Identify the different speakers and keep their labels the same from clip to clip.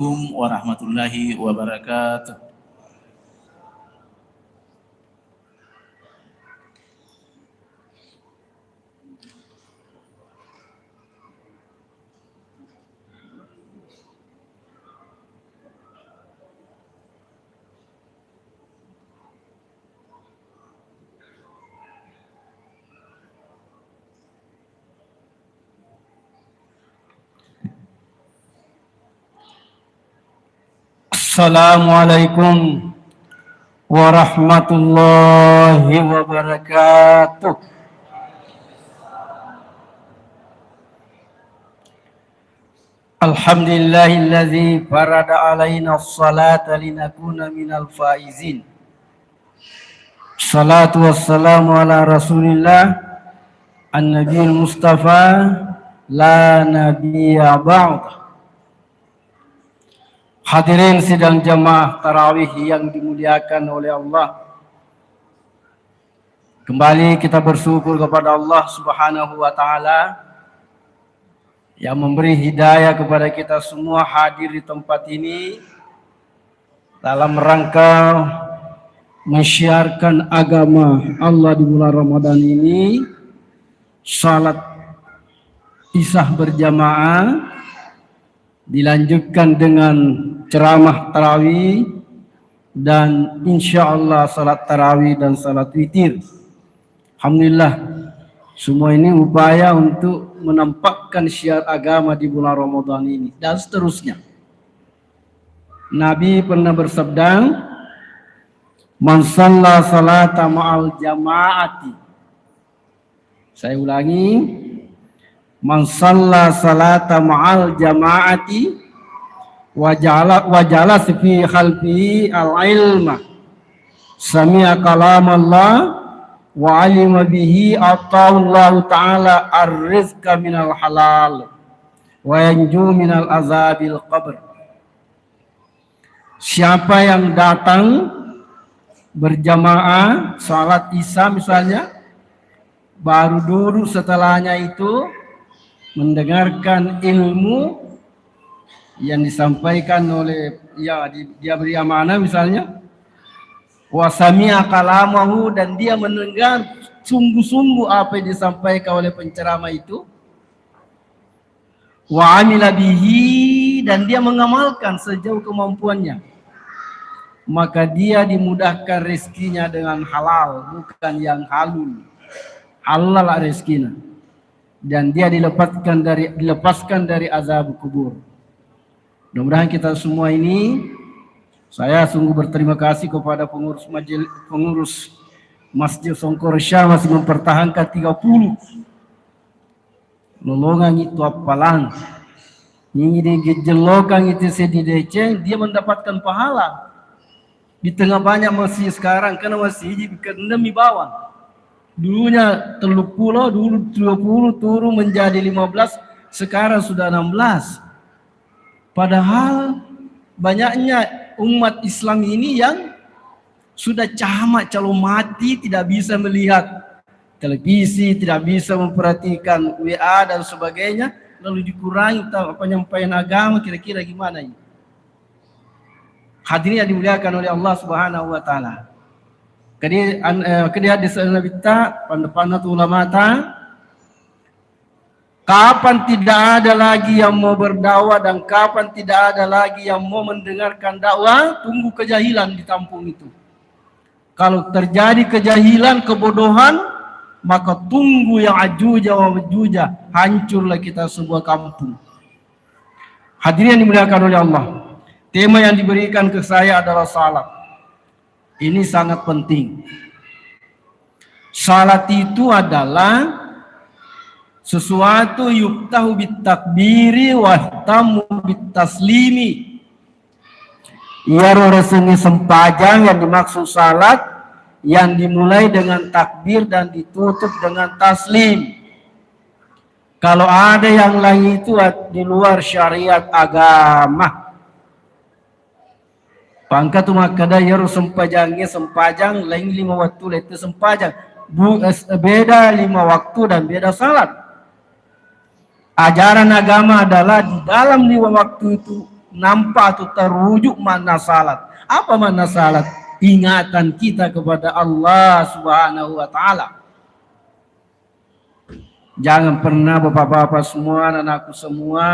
Speaker 1: Assalamualaikum warahmatullahi wabarakatuh.
Speaker 2: Assalamualaikum warahmatullahi wabarakatuh. Alhamdulillahilladzi farada alaina as-salata linakuna minal faizin. Salatu wassalamu ala Rasulillah an-nabiyil mustafa la nabiyya ba'd. Hadirin sidang jamaah tarawih yang dimuliakan oleh Allah. Kembali kita bersyukur kepada Allah Subhanahu wa taala yang memberi hidayah kepada kita semua hadir di tempat ini dalam rangka menyiarkan agama Allah di bulan Ramadan ini. Salat Isya berjamaah dilanjutkan dengan ceramah tarawih dan insya Allah salat tarawih dan salat witir. Alhamdulillah, semua ini upaya untuk menampakkan syiar agama di bulan Ramadan ini dan seterusnya. Nabi pernah bersabda, "Man shalla salata ma'al jama'ati." Saya ulangi, "Man shalla salata ma'al jama'ati wajalas fi khalfihi al-ilma sami'a kalam Allah wa alima bihi ata'allahu ta'ala ar-rizqa minal halal wa yanju minal azabil qabr." Siapa yang datang berjamaah salat Isya misalnya, baru duduk setelahnya itu mendengarkan ilmu yang disampaikan oleh dia beri amanah misalnya, wa sami'a kalamahu, dan dia mendengar sungguh-sungguh apa yang disampaikan oleh penceramah itu, wa amila bihi, dan dia mengamalkan sejauh kemampuannya, maka dia dimudahkan rezekinya dengan halal, bukan yang halul. Halal rezekinya, dan dia dilepaskan dari azab kubur. Mudah-mudahan kita semua ini, saya sungguh berterima kasih kepada pengurus Masjid Songkor Syah masih mempertahankan 30 lolongan itu apalan. Ini gejelokan itu sedidece, dia mendapatkan pahala. Di tengah banyak masjid sekarang, karena masjid demi bawah. Dulunya 30, dulu 20, turun menjadi 15, sekarang sudah 16. Padahal banyaknya umat Islam ini yang sudah camat calon mati, tidak bisa melihat televisi, tidak bisa memperhatikan WA dan sebagainya, lalu dikurangi penyampaian agama, kira-kira gimana ini? Hadirin yang dimuliakan oleh Allah Subhanahu wa taala. Kemudian hadis Nabi ta pandangan ulama ta, kapan tidak ada lagi yang mau berdakwah dan kapan tidak ada lagi yang mau mendengarkan dakwah, tunggu kejahilan di kampung itu. Kalau terjadi kejahilan, kebodohan, maka tunggu yang ajuja wa majuja, hancurlah kita sebuah kampung. Hadirin yang dimuliakan oleh Allah, tema yang diberikan ke saya adalah salat. Ini sangat penting. Salat itu adalah sesuatu yuftahu bitakbiri wa tamu bitaslimi. Ia resmi sempajang yang dimaksud salat, yang dimulai dengan takbir dan ditutup dengan taslim. Kalau ada yang lain itu di luar syariat agama. Pangkat makada yaru sempajang lain 5 waktu itu sempajang. Beda 5 waktu dan beda salat. Ajaran agama adalah di dalam 5 waktu itu nampak atau terwujud makna salat. Apa makna salat? Ingatan kita kepada Allah Subhanahu wa taala. Jangan pernah bapak-bapak semua, anak-anakku semua,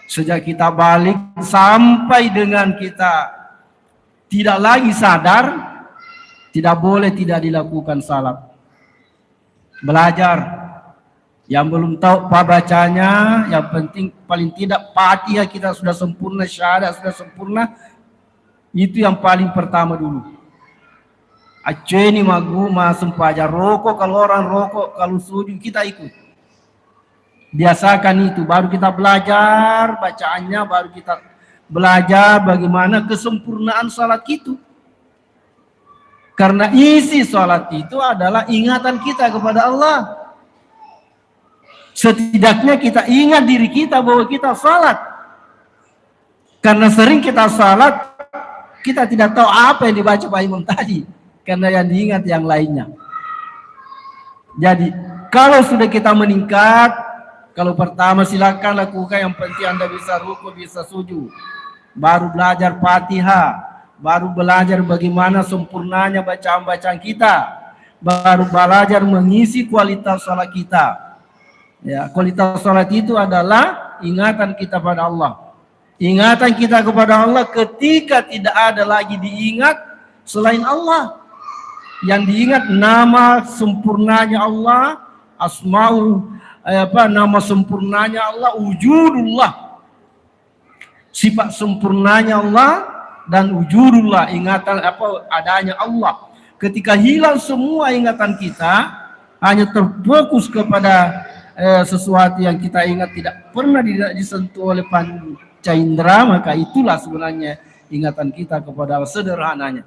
Speaker 2: sejak kita balik sampai dengan kita tidak lagi sadar, tidak boleh tidak dilakukan salat. Belajar. Yang belum tahu apa bacanya, yang penting paling tidak Fatihah kita sudah sempurna, syahadat sudah sempurna. Itu yang paling pertama dulu. Aceni maguma sempaja rokok, kalau orang rokok, kalau sujud kita ikut. Biasakan itu, baru kita belajar bacaannya, baru kita belajar bagaimana kesempurnaan salat itu. Karena isi salat itu adalah ingatan kita kepada Allah. Setidaknya kita ingat diri kita bahwa kita salat. Karena sering kita salat, kita tidak tahu apa yang dibaca Pak Imam tadi. Karena yang diingat yang lainnya. Jadi, kalau sudah kita meningkat, kalau pertama silakan lakukan, yang penting Anda bisa ruku, bisa sujud. Baru belajar Fatihah. Baru belajar bagaimana sempurnanya bacaan-bacaan kita. Baru belajar mengisi kualitas salat kita. Ya, kualitas salat itu adalah ingatan kita pada Allah. Ingatan kita kepada Allah ketika tidak ada lagi diingat selain Allah. Yang diingat nama sempurnanya Allah, nama sempurnanya Allah, wujudullah. Sifat sempurnanya Allah dan wujudullah, ingatan adanya Allah. Ketika hilang semua ingatan kita, hanya terfokus kepada sesuatu yang kita ingat tidak pernah disentuh oleh panca indera, maka itulah sebenarnya ingatan kita kepada Allah. Sederhananya,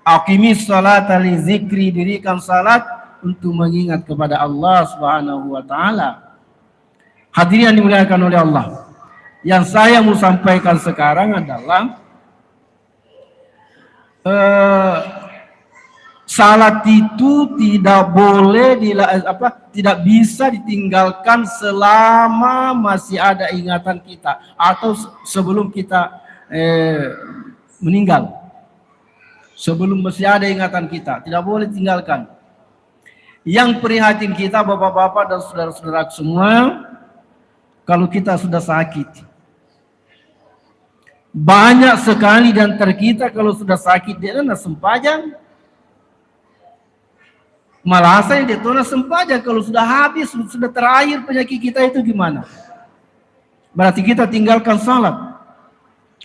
Speaker 2: aqimis salata li zikri, dirikan salat untuk mengingat kepada Allah Subhanahu wa taala. Hadirin yang dimuliakan oleh Allah, yang saya mau sampaikan sekarang adalah salat itu tidak boleh tidak bisa ditinggalkan selama masih ada ingatan kita atau sebelum kita meninggal. Sebelum masih ada ingatan kita, tidak boleh tinggalkan. Yang prihatin kita bapak-bapak dan saudara-saudara semua, kalau kita sudah sakit. Banyak sekali di antara kita kalau sudah sakit dia nak sempajang. Malah saya dia tona sempaja kalau sudah habis, sudah terakhir penyakit kita itu gimana? Berarti kita tinggalkan salat.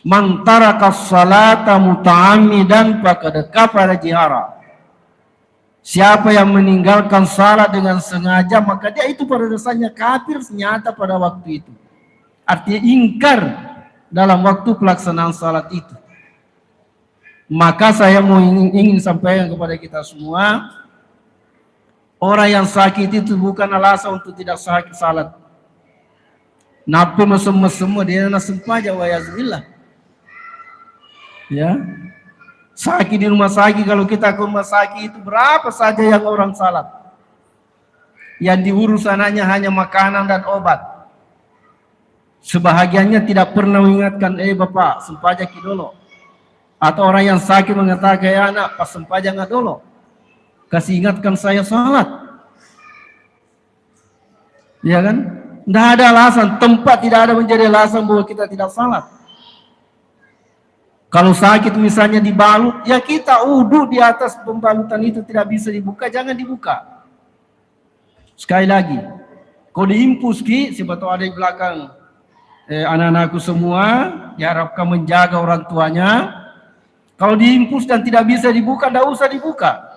Speaker 2: Man taraka salata muta'ammidan faqad kafara jihara. Siapa yang meninggalkan salat dengan sengaja, maka dia itu pada dasarnya kafir nyata pada waktu itu. Artinya ingkar dalam waktu pelaksanaan salat itu. Maka saya mau ingin sampaikan kepada kita semua, orang yang sakit itu bukan alasan untuk tidak sakit salat. Napi mesem-mesem dia nak sempaja wa yazbillah. Ya. Sakit di rumah sakit, kalau kita ke rumah sakit itu berapa saja yang orang salat. Yang diurus anaknya hanya makanan dan obat. Sebahagiannya tidak pernah mengingatkan, bapak sempaja ki dulu. Atau orang yang sakit mengatakan, anak pas sempaja nggak dulu. Kasih ingatkan saya salat. Ya kan? Tidak ada alasan, tempat tidak ada menjadi alasan bahwa kita tidak salat. Kalau sakit misalnya dibalut, ya kita uduk di atas pembalutan itu tidak bisa dibuka, jangan dibuka. Sekali lagi, kalau diimpus ki, siapa tahu ada di belakang anak-anakku semua, diharapkan menjaga orang tuanya. Kalau diimpus dan tidak bisa dibuka, tidak usah dibuka.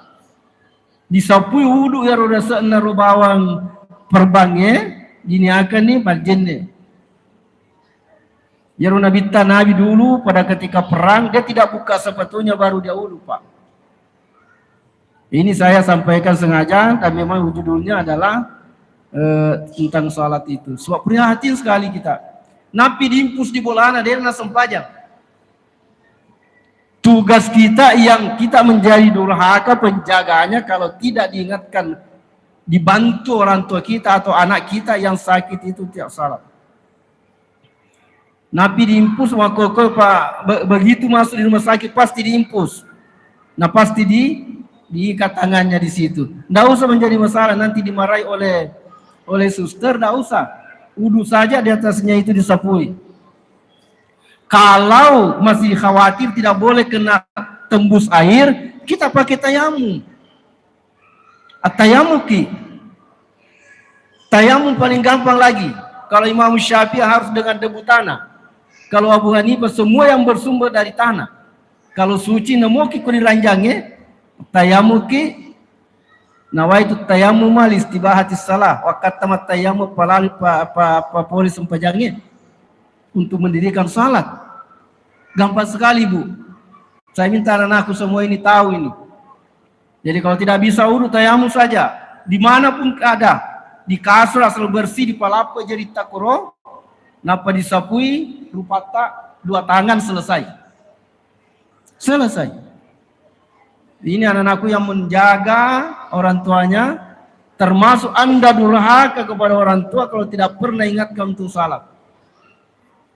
Speaker 2: Disapui uduk ya roda senar bawang perbangnya, diniakan nih barjende. Ya Nabi dulu pada ketika perang dia tidak buka sepatunya baru dia uduk, Pak. Ini saya sampaikan sengaja dan memang judulnya adalah tentang salat itu. Sebab prihatin sekali kita. Napi diimpus di bolana dia nak sempajang. Tugas kita yang kita menjadi durhaka penjaganya kalau tidak diingatkan, dibantu orang tua kita atau anak kita yang sakit itu tidak salat. Napi diimpus makoko pak begitu masuk di rumah sakit pasti diimpus. Nah pasti diikat tangannya di situ. Nggak usah menjadi masalah nanti dimarahi oleh suster, nggak usah. Wudu saja di atasnya itu disapui. Kalau masih khawatir tidak boleh kena tembus air, kita pakai tayamum. At-tayamuki. Tayamum paling gampang lagi. Kalau Imam Syafi'i harus dengan debu tanah. Kalau Abu Hanifah semua yang bersumber dari tanah. Kalau suci nemoki kuni ranjangnya, tayamuki nawaitu tayamum mal istibahati salah wa katamat tayamum palali pa polis sempajangnya untuk mendirikan salat. Gampang sekali, Bu. Saya minta anakku semua ini tahu ini. Jadi kalau tidak bisa wudu tayamum saja, dimanapun ada, di kasur asal bersih, di palapa jadi takuro, napa disapui, rupata, 2 tangan selesai. Selesai. Ini anak-anakku yang menjaga orang tuanya, termasuk Anda durhaka kepada orang tua kalau tidak pernah ingatkan untuk salat.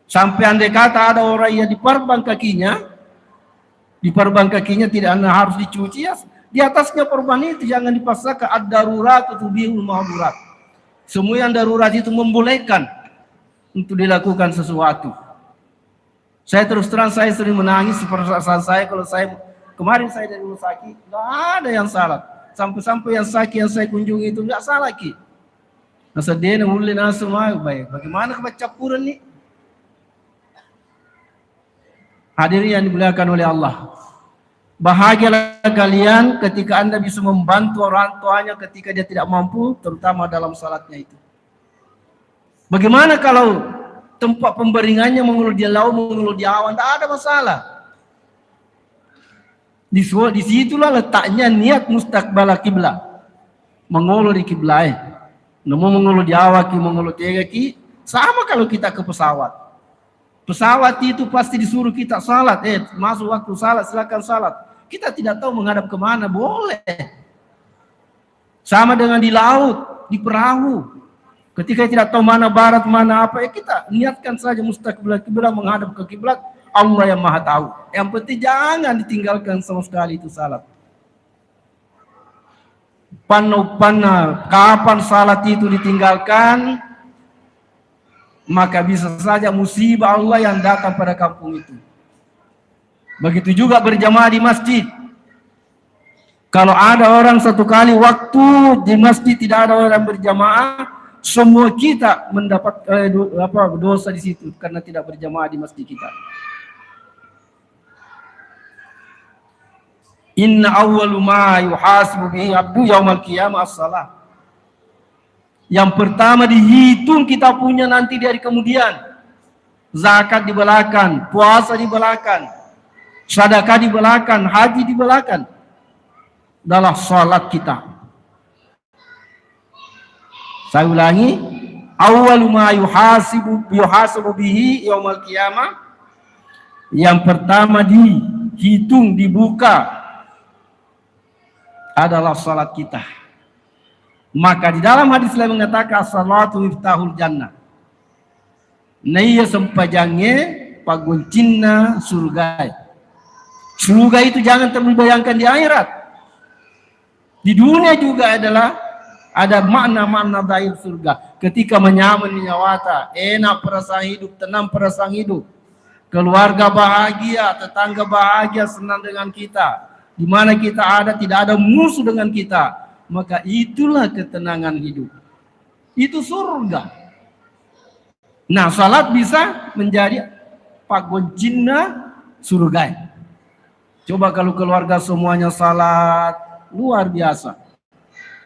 Speaker 2: Sampai andai kata ada orang yang diperban kakinya tidak harus dicuci, ya, di atasnya perban itu jangan dipaksakan. Ad-darurat tubihul mahdurat. Semua yang darurat itu membolehkan untuk dilakukan sesuatu. Saya terus terang saya sering menangis perasaan saya kalau kemarin saya dari rumah sakit, nggak ada yang salat. Sampai-sampai yang sakit yang saya kunjungi itu nggak salah ki. Nasadena ulin asma baik. Bagaimana kebacampuran nih? Hadirin yang dimuliakan oleh Allah. Bahagialah kalian ketika Anda bisa membantu orang tuanya ketika dia tidak mampu, terutama dalam salatnya itu. Bagaimana kalau tempat pemberingannya mengeluh di laut, mengeluh di awan, tak ada masalah. Di situlah letaknya niat mustaqbala kiblat. Mengeluh di kiblat. Nemu mengeluh di awaki, mengeluh di kaki, sama kalau kita ke pesawat. Pesawat itu pasti disuruh kita salat. Masuk waktu salat, silakan salat. Kita tidak tahu menghadap kemana, boleh. Sama dengan di laut, di perahu. Ketika tidak tahu mana barat, mana apa, kita niatkan saja mustaqbal kiblat, menghadap ke kiblat. Allah yang maha tahu. Yang penting jangan ditinggalkan sama sekali itu salat. Panah kapan salat itu ditinggalkan, maka bisa saja musibah Allah yang datang pada kampung itu. Begitu juga berjamaah di masjid. Kalau ada orang satu kali waktu di masjid tidak ada orang berjamaah, semua kita mendapat dosa di situ karena tidak berjamaah di masjid kita. Inna awwalu ma yuhasibu bihi abdu yaumal qiyamah as-salah. Yang pertama dihitung kita punya nanti di hari kemudian. Zakat dibelakan, puasa dibelakan, sedekah dibelakan, haji dibelakan. Adalah salat kita. Saya ulangi, awwalu ma yuhasibu bihi yaumal qiyamah. Yang pertama dihitung, dibuka adalah salat kita. Maka di dalam hadis lain mengatakan salatu miftahul jannah. Naya sempajangnya paguncinna surga. Surga itu jangan terbayangkan di akhirat. Di dunia juga ada makna-makna dair surga. Ketika menyaman nyawata, enak perasaan hidup, tenang perasaan hidup. Keluarga bahagia, tetangga bahagia, senang dengan kita. Di mana kita ada, tidak ada musuh dengan kita, maka itulah ketenangan hidup. Itu surga. Nah, salat bisa menjadi pagoncinna surga. Coba kalau keluarga semuanya salat, luar biasa.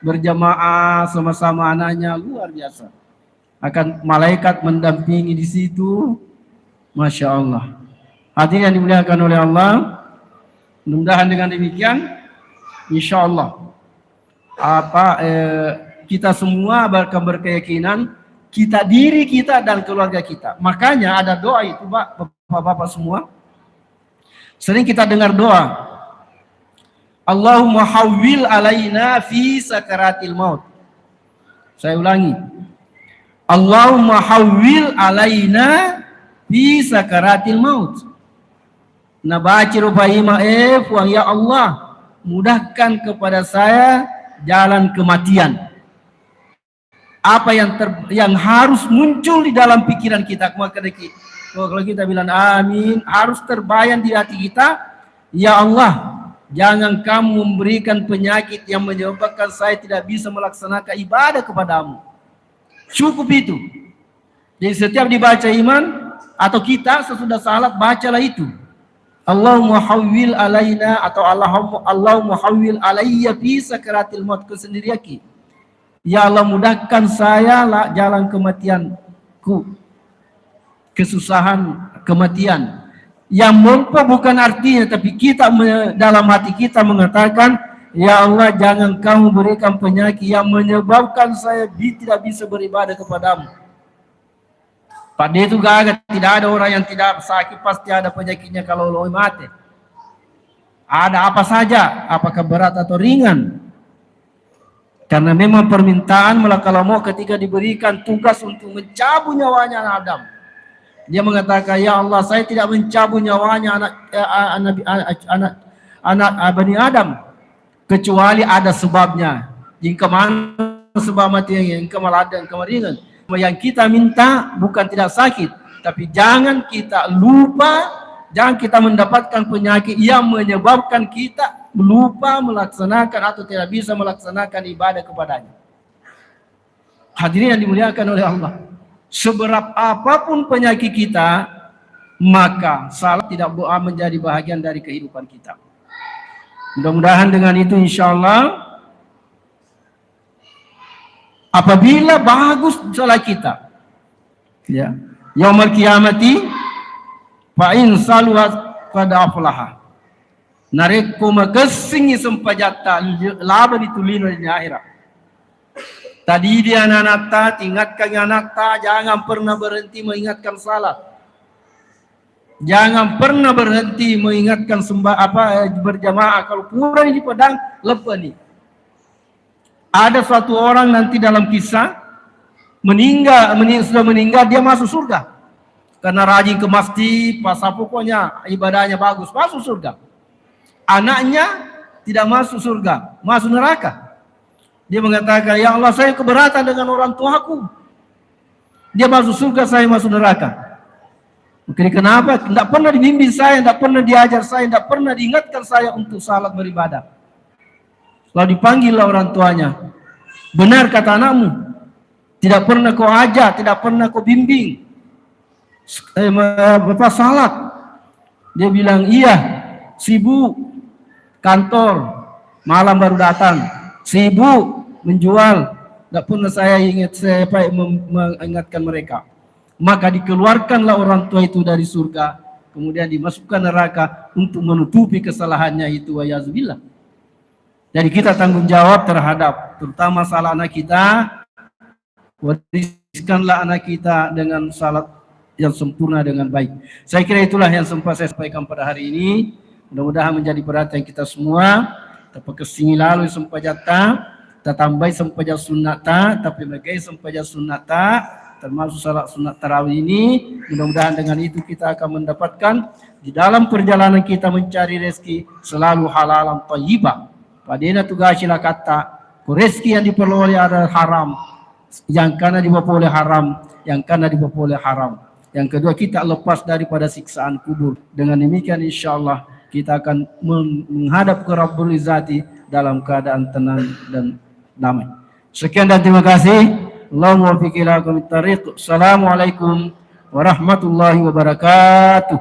Speaker 2: Berjamaah sama-sama anaknya, luar biasa. Akan malaikat mendampingi di situ, Masya Allah. Hadirin yang dimuliakan oleh Allah, mudah-mudahan dengan demikian, insya Allah kita semua akan berkeyakinan diri kita dan keluarga kita. Makanya ada doa itu, bapak-bapak semua. Sering kita dengar doa, Allahumma hawwil alaina fi sakaratil maut. Saya ulangi, Allahumma hawwil alaina fi sakaratil maut. Nah baca rupaima puang, ya Allah mudahkan kepada saya jalan kematian. Apa yang harus muncul di dalam pikiran kita. Kalau kita bilang amin, harus terbayang di hati kita, ya Allah, jangan kamu memberikan penyakit yang menyebabkan saya tidak bisa melaksanakan ibadah kepadamu. Cukup itu. Jadi setiap dibaca iman atau kita sesudah salat bacalah itu. Allahumma hawwil alaina atau Allahumma hawwil alayya fi sakaratil maut, kesendiriaki. Ya Allah mudahkan saya lah jalan kematianku. Kesusahan kematian. Yang mampu bukan artinya, tapi kita dalam hati kita mengatakan, ya Allah jangan kamu berikan penyakit yang menyebabkan saya tidak bisa beribadah kepadamu. Pada itu gagah, tidak ada orang yang tidak sakit, pasti ada penyakitnya kalau lo mati. Ada apa saja, apakah berat atau ringan. Karena memang permintaan kalau mau ketika diberikan tugas untuk mencabut nyawanya Adam. Dia mengatakan, ya Allah saya tidak mencabut nyawanya anak Bani Adam. Kecuali ada sebabnya. Jika mana sebab mati yang kemaladan, kemaringan. Yang kita minta bukan tidak sakit, tapi jangan kita lupa, jangan kita mendapatkan penyakit yang menyebabkan kita lupa melaksanakan atau tidak bisa melaksanakan ibadah kepadanya. Hadirin yang dimuliakan oleh Allah, seberat apapun penyakit kita, maka salat tidak menjadi bahagian dari kehidupan kita. Mudah-mudahan dengan itu insya Allah, apabila bagus salat kita, ya, yaumul qiyamati fa in saluhat qad aflaha. Nareko makesingi sempajata laba ditulino di akhirat. Tadi dia anak ta, ingatkan anak ta, jangan pernah berhenti mengingatkan salat. Jangan pernah berhenti mengingatkan berjamaah. Kalau kurang di pedang lepas nih. Ada suatu orang nanti dalam kisah sudah meninggal, dia masuk surga karena rajin ke masjid, pasal pokoknya ibadahnya bagus, masuk surga. Anaknya tidak masuk surga, masuk neraka. Dia mengatakan, ya Allah saya keberatan dengan orang tuaku, dia masuk surga, saya masuk neraka. Mungkin kenapa? Tidak pernah dibimbing saya, tidak pernah diajar saya, tidak pernah diingatkan saya untuk salat beribadah. Lalu dipanggillah orang tuanya. Benar kata anakmu, tidak pernah kau ajar, tidak pernah kau bimbing bapak salat. Dia bilang, iya, sibuk kantor, malam baru datang, sibuk menjual, tidak pernah saya mengingatkan mereka. Maka dikeluarkanlah orang tua itu dari surga, kemudian dimasukkan neraka untuk menutupi kesalahannya itu, wayazubillah. Jadi kita tanggung jawab terhadap terutama salah anak kita, wariskanlah anak kita dengan salat yang sempurna dengan baik. Saya kira itulah yang sempat saya sampaikan pada hari ini. Mudah-mudahan menjadi perhatian kita semua. Tapi kesini lalu sempajata, tambah sempaja sunnata, tapi bagai sempaja sunnata, termasuk salat sunat tarawih ini. Mudah-mudahan dengan itu kita akan mendapatkan di dalam perjalanan kita mencari rezeki selalu halalan thayyibah. Padahal tugasnya kata, rezeki yang diperoleh adalah haram, yang karena dibawa oleh haram, yang karena dibawa oleh haram. Yang kedua, kita lepas daripada siksaan kubur. Dengan demikian insyaallah kita akan menghadap ke Rabbul Izzati dalam keadaan tenang dan damai. Sekian dan terima kasih. Allahumma waffiq ila aqwamit thariq. Assalamualaikum warahmatullahi wabarakatuh.